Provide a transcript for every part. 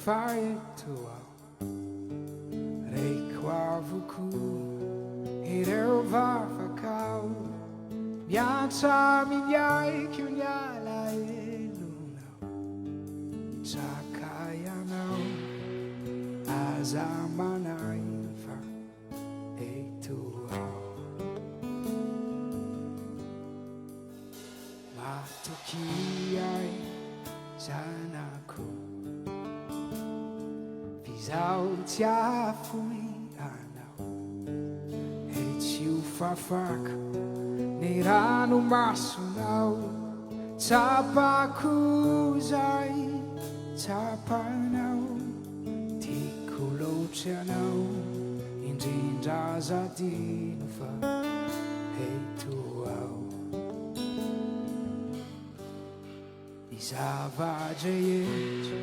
Faretua Reko avoko ireo vavakao miatra miaiky miala elonao tsaka ianao aza Manahy fa etoao matoky ay zanako Izao tsy afoy anao tsy ho fafaka ny ranomasonao tsapako zay tsapanao tiako loatra anao indrindra zadino fa eto ao ny zava-drehetra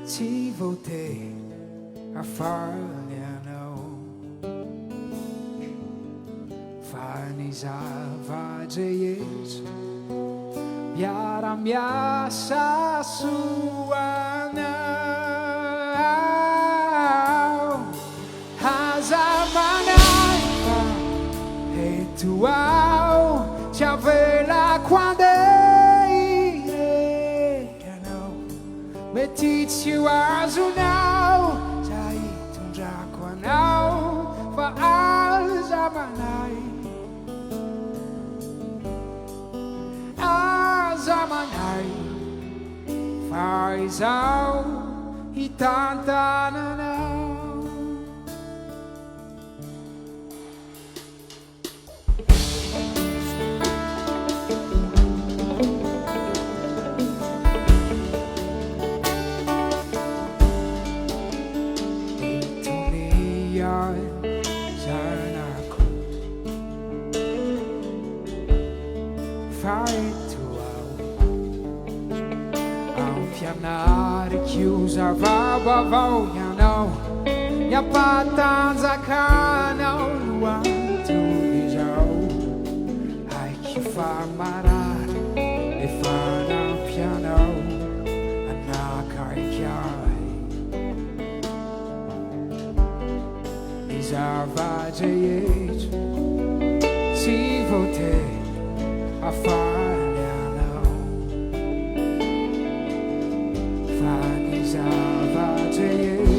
tsy voatey afaly anao fa ny zava-drehetra miara-miasa soanao aza Manahy fa eto ao tsy avelako mety tsy ho azonao zay tondrako anao fa aza Manahy fa izao hitantananao zanako faeto ao amin'ny fianarako zava-baovao ianao miampatanjakanao no antony izao aiky fa marary efa nampianao anakaiky ahy zava-drehetra tsy voatey afaly anao fa ny zava-drehetra